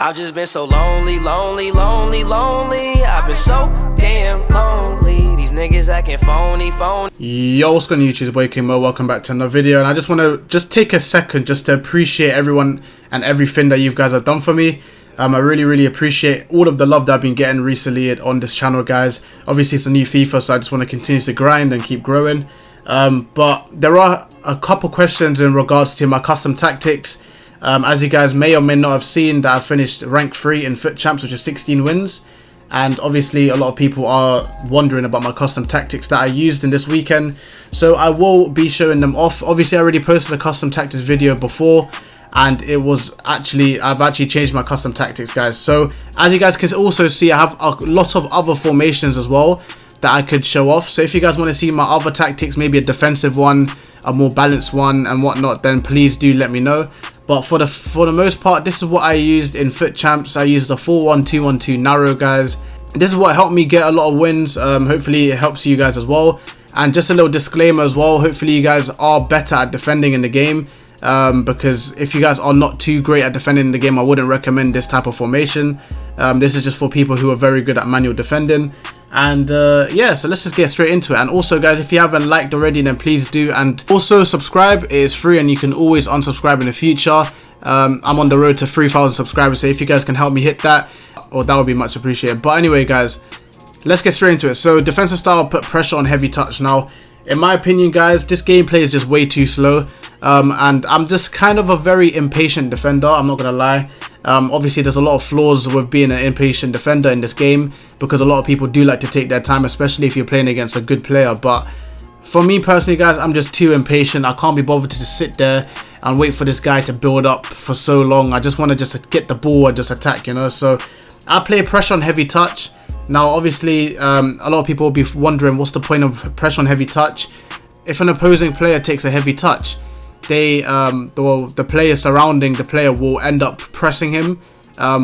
I've just been so lonely, lonely, lonely, lonely. I've been so damn lonely. These niggas acting phony, phony. Yo, what's going on YouTube? It's boy KingMo. Welcome back to another video. And I just want to take a second just to appreciate everyone and everything that you guys have done for me. I really appreciate all of the love that I've been getting recently on this channel, guys. Obviously, it's a new FIFA, so I just want to continue to grind and keep growing. But there are a couple questions in regards to my custom tactics. As you guys may or may not have seen, that I finished rank 3 in Foot Champs, which is 16 wins. And obviously a lot of people are wondering about my custom tactics that I used in this weekend. So I will be showing them off. Obviously I already posted a custom tactics video before, and it was I've actually changed my custom tactics, guys. So as you guys can also see, I have a lot of other formations as well that I could show off. So if you guys want to see my other tactics, maybe a defensive one, a more balanced one and whatnot, then please do let me know. But for the most part, this is what I used in Foot Champs. I used the 4-1-2-1-2 narrow, guys. This is what helped me get a lot of wins. Hopefully it helps you guys as well. And just a little disclaimer as well, hopefully you guys are better at defending in the game. Because if you guys are not too great at defending in the game, I wouldn't recommend this type of formation. This is just for people who are very good at manual defending. And yeah, so let's just get straight into it. And also, guys, if you haven't liked already, then please do. And also subscribe. It is free and you can always unsubscribe in the future. I'm on the road to 3,000 subscribers, so if you guys can help me hit that, or that would be much appreciated. But anyway, guys, let's get straight into it. So defensive style, put pressure on heavy touch. Now in my opinion, guys, this gameplay is just way too slow. And I'm just kind of a very impatient defender, I'm not gonna lie. Obviously there's a lot of flaws with being an impatient defender in this game, because a lot of people do like to take their time, especially if you're playing against a good player. But for me personally, guys, I'm just too impatient. I can't be bothered to just sit there and wait for this guy to build up for so long. I just want to just get the ball and just attack, you know. So I play pressure on heavy touch. Now obviously a lot of people will be wondering, what's the point of pressure on heavy touch? If an opposing player takes a heavy touch, the player surrounding the player will end up pressing him,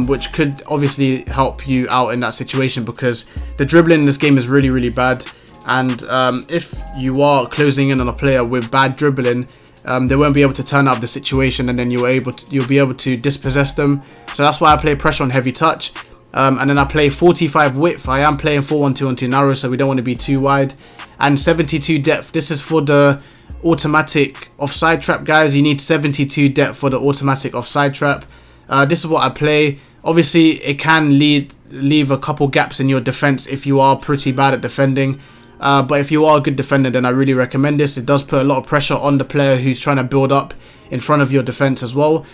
which could obviously help you out in that situation, because the dribbling in this game is really bad. And if you are closing in on a player with bad dribbling, they won't be able to turn out the situation, and then you'll be able to dispossess them. So that's why I play pressure on heavy touch. And then I play 45 width. I am playing 4-1-2-1-2 narrow, so we don't want to be too wide. And 72 depth. This is for the automatic offside trap, guys. You need 72 depth for the automatic offside trap. This is what I play. Obviously it can leave a couple gaps in your defense if you are pretty bad at defending. But if you are a good defender, then I really recommend this. It does put a lot of pressure on the player who's trying to build up in front of your defense as well.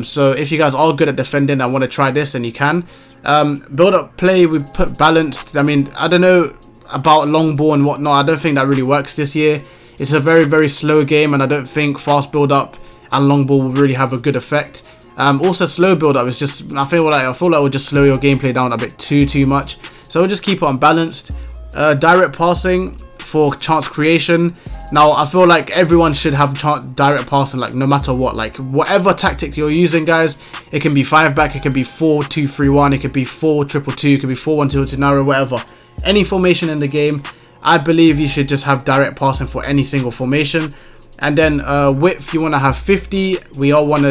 So if you guys are good at defending and want to try this, then you can. Build up play, we put balanced. I mean, I don't know about long ball and whatnot. I don't think that really works this year. It's a very slow game, and I don't think fast build up and long ball will really have a good effect. Also slow build up is just, I feel like it will just slow your gameplay down a bit too much. So we'll just keep it unbalanced. Direct passing for chance creation. Now I feel like everyone should have direct passing, like no matter what, like whatever tactic you're using, guys. It can be 5 back, it can be 4-2-3-1, it could be 4-2-2-2, it could be 4-1-2-2 narrow, whatever. Any formation in the game, I believe you should just have direct passing for any single formation. And then width, you want to have 50. We are playing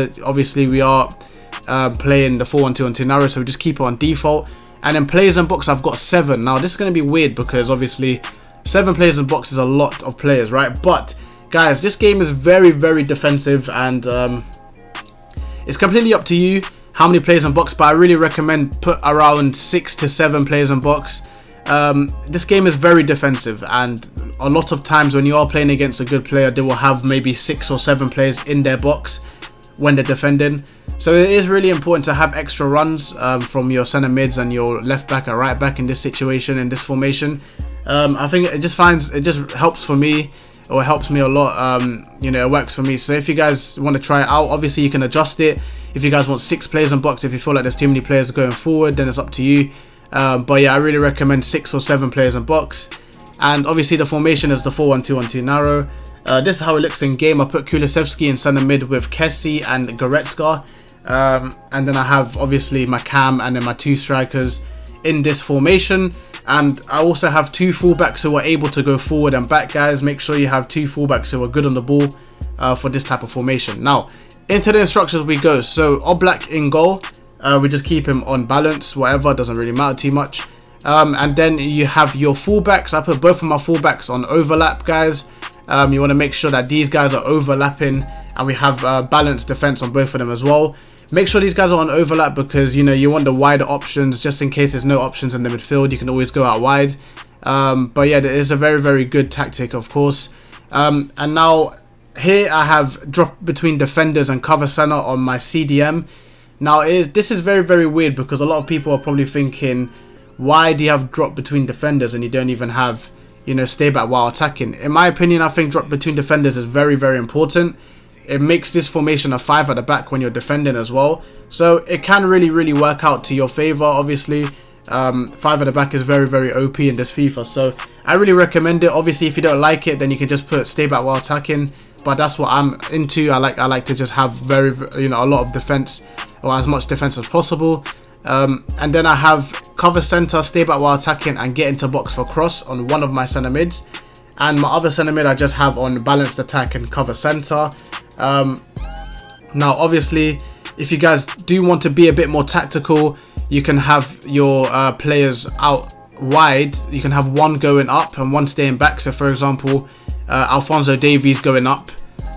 the 4-1-2-1-2 narrow, so we just keep it on default. And then players in box, I've got 7. Now this is going to be weird, because obviously 7 players in box is a lot of players, right? But guys, this game is very defensive, and it's completely up to you how many players in box, but I really recommend put around 6 to 7 players in box. This game is very defensive, and a lot of times when you are playing against a good player, they will have maybe 6 or 7 players in their box when they're defending. So it is really important to have extra runs from your center mids and your left back or right back in this situation, in this formation. I think it just helps for me, or it helps me a lot. You know, it works for me. So if you guys want to try it out, obviously you can adjust it. If you guys want 6 players in box, if you feel like there's too many players going forward, then it's up to you. But yeah, I really recommend 6 or 7 players in box. And obviously the formation is the 4-1-2-1-2 narrow. This is how it looks in game. I put Kulusevski in center mid with Kessie and Goretzka. And then I have obviously my cam and then my 2 strikers in this formation. And I also have 2 fullbacks who are able to go forward and back, guys. Make sure you have 2 fullbacks who are good on the ball for this type of formation. Now, into the instructions we go. So Oblak in goal. we just keep him on balance, whatever, doesn't really matter too much. And then you have your fullbacks. I put both of my fullbacks on overlap, guys. You want to make sure that these guys are overlapping, and we have balanced defense on both of them as well. Make sure these guys are on overlap because, you know, you want the wider options just in case there's no options in the midfield. You can always go out wide. But yeah, it is a very, very good tactic, of course. And now here I have drop between defenders and cover center on my CDM. Now this is very, very weird because a lot of people are probably thinking, why do you have drop between defenders and you don't even have, you know, stay back while attacking? In my opinion, I think drop between defenders is very, very important. It makes this formation a 5 at the back when you're defending as well. So it can really, really work out to your favor, obviously. 5 at the back is very, very OP in this FIFA. So I really recommend it. Obviously, if you don't like it, then you can just put stay back while attacking. But that's what I'm into. I like to just have a lot of defense, or as much defense as possible. And then I have cover center, stay back while attacking, and get into box for cross on one of my center mids. And my other center mid I just have on balanced attack and cover center. Now obviously, if you guys do want to be a bit more tactical, you can have your players out wide. You can have one going up and one staying back. So for example, Alphonso Davies going up,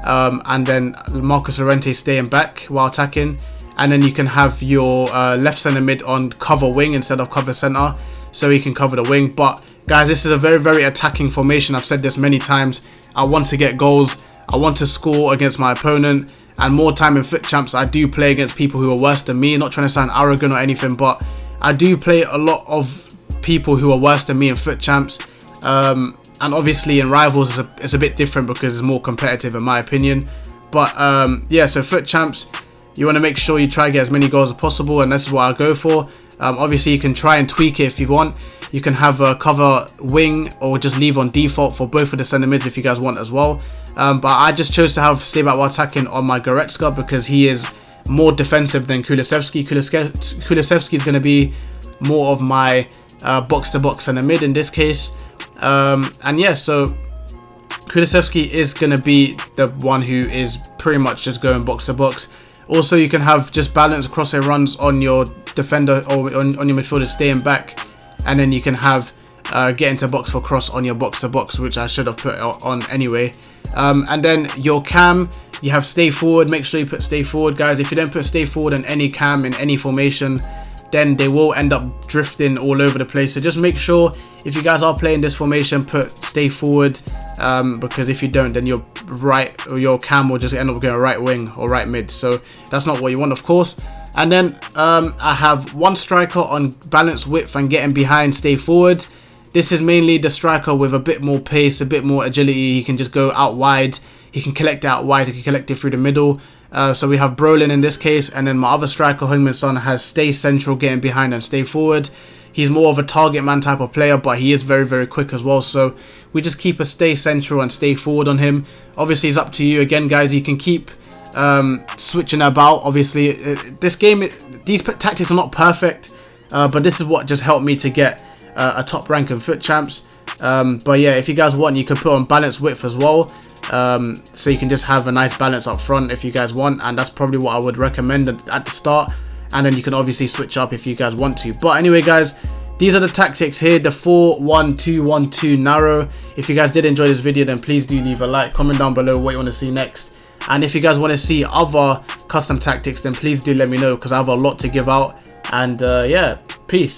and then Marcus Llorente staying back while attacking. And then you can have your left center mid on cover wing instead of cover center, so he can cover the wing. But guys, this is a very, very attacking formation. I've said this many times. I want to get goals. I want to score against my opponent. And more time in Foot Champs, I do play against people who are worse than me. Not trying to sound arrogant or anything, but I do play a lot of people who are worse than me in Foot Champs. And obviously in Rivals, it's a bit different because it's more competitive in my opinion. But yeah, so Foot Champs, you want to make sure you try to get as many goals as possible, and this is what I go for. Obviously, you can try and tweak it if you want. You can have a cover wing or just leave on default for both of the center mids if you guys want as well. But I just chose to have stay back while attacking on my Goretzka because he is more defensive than Kulusevski. Kulusevski is going to be more of my box-to-box center mid in this case. And yeah, so Kulusevski is going to be the one who is pretty much just going box-to-box. Also, you can have just balance crosshair runs on your defender or on your midfielder staying back, and then you can have get into box for cross on your box-to-box, which I should have put on anyway. And then your cam, you have stay forward. Make sure you put stay forward, guys. If you don't put stay forward in any cam in any formation, then they will end up drifting all over the place. So just make sure if you guys are playing this formation, put stay forward, because if you don't, then your right or your cam will just end up going right wing or right mid. So that's not what you want, of course. And then I have one striker on balance width and getting behind stay forward. This is mainly the striker with a bit more pace, a bit more agility. He can just go out wide. He can collect it out wide. He can collect it through the middle. So we have Brolin in this case, and then my other striker, Heung-min Son, has stay central, getting behind and stay forward. He's more of a target man type of player, but he is very, very quick as well. So we just keep a stay central and stay forward on him. Obviously, it's up to you. Again, guys, you can keep switching about. Obviously, this game, these tactics are not perfect, but this is what just helped me to get a top rank in Foot Champs. But yeah, if you guys want, you can put on balance width as well. So you can just have a nice balance up front if you guys want, and that's probably what I would recommend at the start, and then you can obviously switch up if you guys want to. But anyway, guys, these are the tactics here, the 4-1-2-1-2 narrow. If you guys did enjoy this video, then please do leave a like, comment down below what you want to see next, and if you guys want to see other custom tactics, then please do let me know, because I have a lot to give out. And yeah, peace.